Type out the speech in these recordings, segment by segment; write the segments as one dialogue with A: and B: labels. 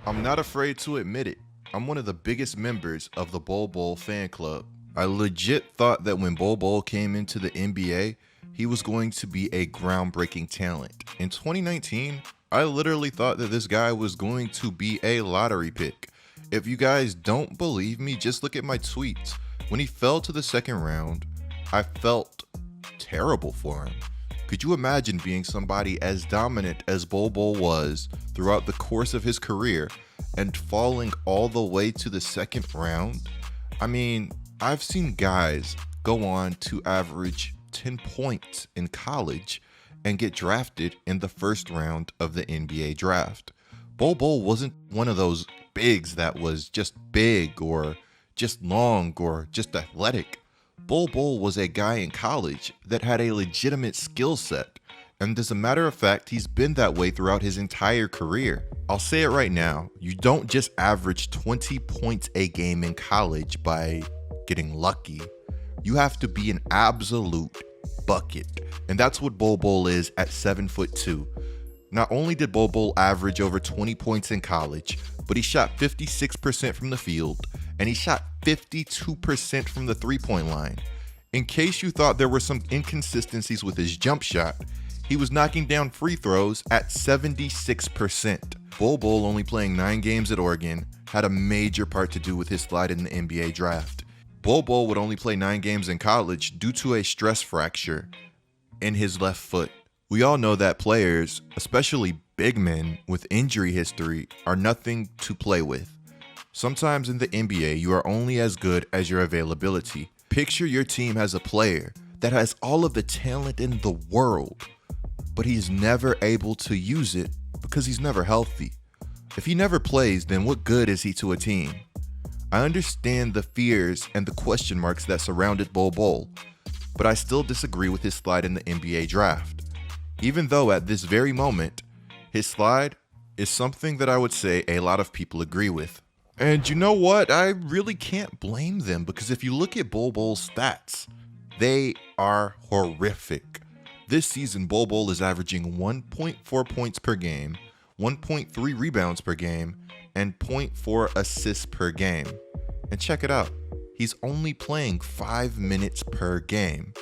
A: I'm not afraid to admit it. I'm one of the biggest members of the Bol Bol fan club. I legit thought that when Bol Bol came into the NBA, he was going to be a groundbreaking talent. In 2019, I literally thought that this guy was going to be a lottery pick. If you guys don't believe me, just look at my tweets. When he fell to the second round, I felt terrible for him. Could you imagine being somebody as dominant as Bol Bol was throughout the course of his career and falling all the way to the second round? I mean, I've seen guys go on to average 10 points in college and get drafted in the first round of the NBA draft. Bol Bol wasn't one of those bigs that was just big or just long or just athletic. Bol Bol was a guy in college that had a legitimate skill set, and as a matter of fact, he's been that way throughout his entire career. I'll say it right now, you don't just average 20 points a game in college by getting lucky. You have to be an absolute bucket, and that's what Bol Bol is at 7'2". Not only did Bol Bol average over 20 points in college, but he shot 56% from the field, and he shot 52% from the three-point line. In case you thought there were some inconsistencies with his jump shot, he was knocking down free throws at 76%. Bol Bol, only playing 9 games at Oregon, had a major part to do with his slide in the NBA draft. Bol Bol would only play 9 games in college due to a stress fracture in his left foot. We all know that players, especially big men with injury history, are nothing to play with. Sometimes in the NBA, you are only as good as your availability. Picture your team has a player that has all of the talent in the world, but he's never able to use it because he's never healthy. If he never plays, then what good is he to a team? I understand the fears and the question marks that surrounded Bol Bol, but I still disagree with his slide in the NBA draft. Even though at this very moment, his slide is something that I would say a lot of people agree with. And you know what? I really can't blame them, because if you look at Bol Bol's stats, they are horrific. This season, Bol Bol is averaging 1.4 points per game, 1.3 rebounds per game, and 0.4 assists per game. And check it out, he's only playing 5 minutes per game.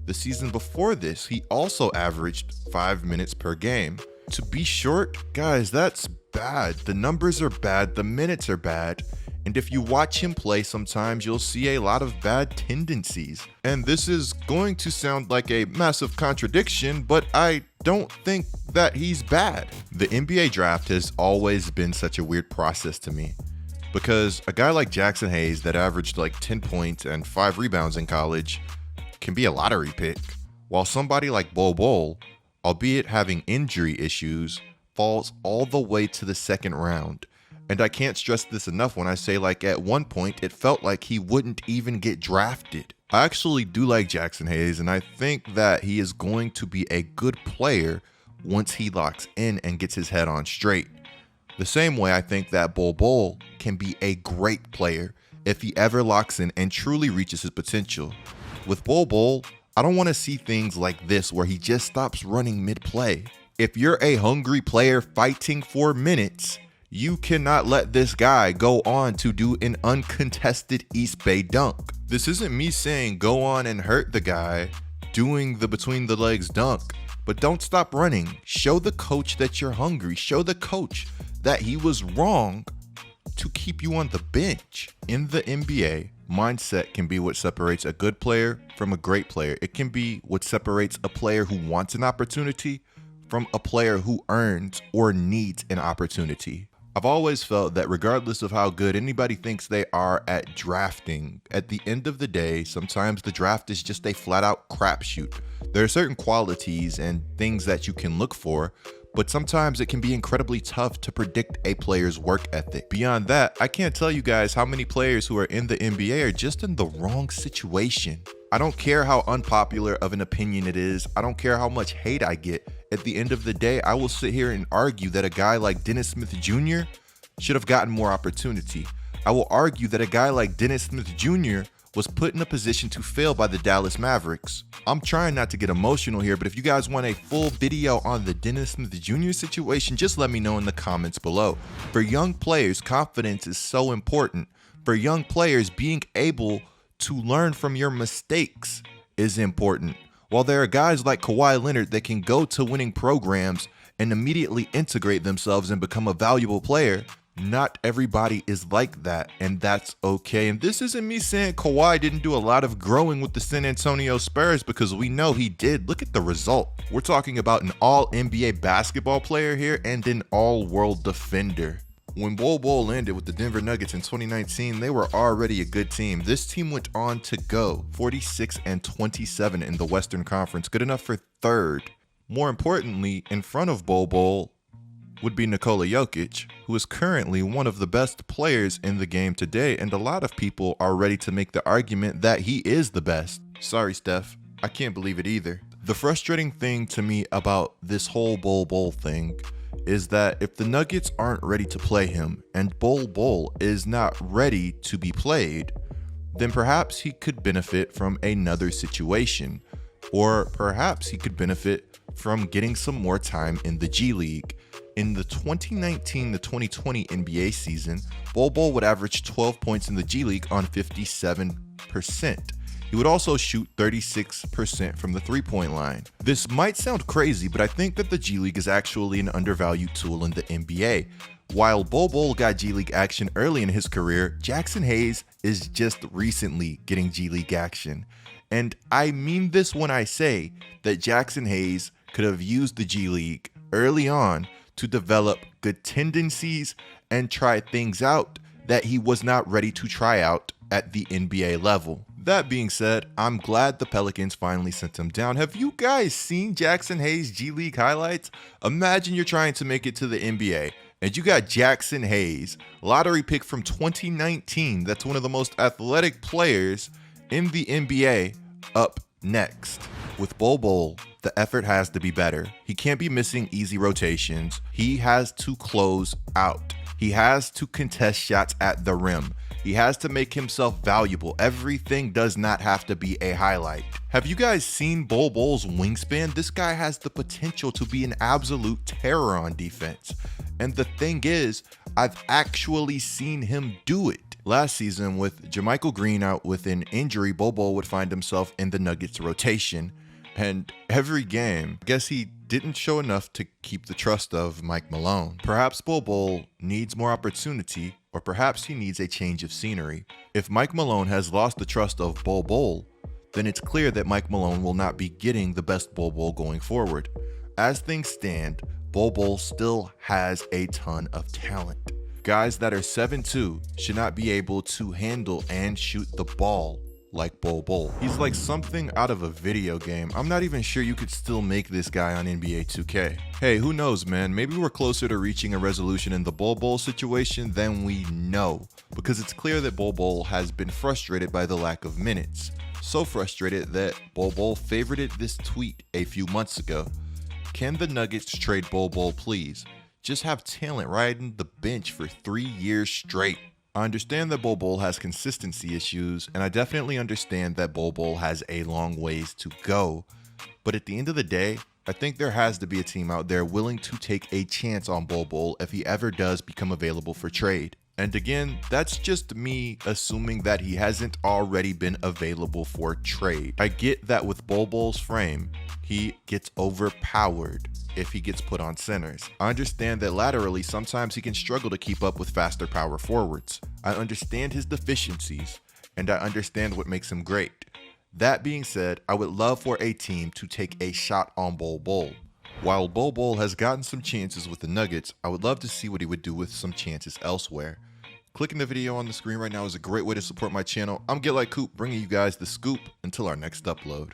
A: The season before this, he also averaged 5 minutes per game. To be short, guys, that's bad. The numbers are bad, the minutes are bad, and if you watch him play, sometimes you'll see a lot of bad tendencies. And this is going to sound like a massive contradiction, but I don't think that he's bad. The NBA draft has always been such a weird process to me, because a guy like Jackson Hayes that averaged like 10 points and 5 rebounds in college can be a lottery pick, while somebody like Bol Bol, albeit having injury issues, falls all the way to the second round. And I can't stress this enough when I say, like, at one point it felt like he wouldn't even get drafted. I actually do like Jackson Hayes, and I think that he is going to be a good player once he locks in and gets his head on straight. The same way I think that Bol Bol can be a great player if he ever locks in and truly reaches his potential. With Bol Bol, I don't want to see things like this where he just stops running mid-play. If you're a hungry player fighting for minutes, you cannot let this guy go on to do an uncontested East Bay dunk. This isn't me saying go on and hurt the guy doing the between the legs dunk, but don't stop running. Show the coach that you're hungry. Show the coach that he was wrong to keep you on the bench. In the NBA, mindset can be what separates a good player from a great player. It can be what separates a player who wants an opportunity from a player who earns or needs an opportunity. I've always felt that regardless of how good anybody thinks they are at drafting, at the end of the day, sometimes the draft is just a flat out crapshoot. There are certain qualities and things that you can look for, but sometimes it can be incredibly tough to predict a player's work ethic. Beyond that, I can't tell you guys how many players who are in the NBA are just in the wrong situation. I don't care how unpopular of an opinion it is. I don't care how much hate I get. At the end of the day, I will sit here and argue that a guy like Dennis Smith Jr. should have gotten more opportunity. I will argue that a guy like Dennis Smith Jr. was put in a position to fail by the Dallas Mavericks. I'm trying not to get emotional here, but if you guys want a full video on the Dennis Smith Jr. situation, just let me know in the comments below. For young players, confidence is so important. For young players, being able to learn from your mistakes is important. While there are guys like Kawhi Leonard that can go to winning programs and immediately integrate themselves and become a valuable player, not everybody is like that, and that's okay. And this isn't me saying Kawhi didn't do a lot of growing with the San Antonio Spurs, because we know he did. Look at the result. We're talking about an all-NBA basketball player here and an all-world defender. When Bol Bol landed with the Denver Nuggets in 2019, they were already a good team. This team went on to go 46-27 in the Western Conference, good enough for third. More importantly, in front of Bol Bol would be Nikola Jokic, who is currently one of the best players in the game today, and a lot of people are ready to make the argument that he is the best. Sorry, Steph, I can't believe it either. The frustrating thing to me about this whole Bol Bol thing is that if the Nuggets aren't ready to play him and Bol Bol is not ready to be played, then perhaps he could benefit from another situation, or perhaps he could benefit from getting some more time in the G League. In the 2019 to 2020 NBA season, Bol Bol would average 12 points in the G League on 57%. He would also shoot 36% from the three-point line. This might sound crazy, but I think that the G League is actually an undervalued tool in the NBA. While Bol Bol got G League action early in his career, Jackson Hayes is just recently getting G League action. And I mean this when I say that Jackson Hayes could have used the G League early on to develop good tendencies and try things out that he was not ready to try out at the NBA level. That being said, I'm glad the Pelicans finally sent him down. Have you guys seen Jackson Hayes' G League highlights? Imagine you're trying to make it to the NBA and you got Jackson Hayes, lottery pick from 2019. That's one of the most athletic players in the NBA up next. With Bol Bol, the effort has to be better. He can't be missing easy rotations. He has to close out. He has to contest shots at the rim. He has to make himself valuable. Everything does not have to be a highlight. Have you guys seen Bol Bol's wingspan? This guy has the potential to be an absolute terror on defense. And the thing is, I've actually seen him do it. Last season, with Jermichael Green out with an injury, Bol Bol would find himself in the Nuggets rotation. And every game, I guess he didn't show enough to keep the trust of Mike Malone. Perhaps Bol Bol needs more opportunity, or perhaps he needs a change of scenery. If Mike Malone has lost the trust of Bol Bol, then it's clear that Mike Malone will not be getting the best Bol Bol going forward. As things stand, Bol Bol still has a ton of talent. Guys that are 7'2" should not be able to handle and shoot the ball like Bol Bol. He's like something out of a video game. I'm not even sure you could still make this guy on NBA 2K. Hey, who knows, man? Maybe we're closer to reaching a resolution in the Bol Bol situation than we know, because it's clear that Bol Bol has been frustrated by the lack of minutes. So frustrated that Bol Bol favorited this tweet a few months ago. Can the Nuggets trade Bol Bol, please? Just have talent riding the bench for 3 years straight. I understand that Bol Bol has consistency issues, and I definitely understand that Bol Bol has a long ways to go. But at the end of the day, I think there has to be a team out there willing to take a chance on Bol Bol if he ever does become available for trade. And again, that's just me assuming that he hasn't already been available for trade. I get that with Bol Bol's frame, he gets overpowered if he gets put on centers. I understand that laterally, sometimes he can struggle to keep up with faster power forwards. I understand his deficiencies, and I understand what makes him great. That being said, I would love for a team to take a shot on Bol Bol. While Bol Bol has gotten some chances with the Nuggets, I would love to see what he would do with some chances elsewhere. Clicking the video on the screen right now is a great way to support my channel. I'm GetLikeCoop, bringing you guys the scoop until our next upload.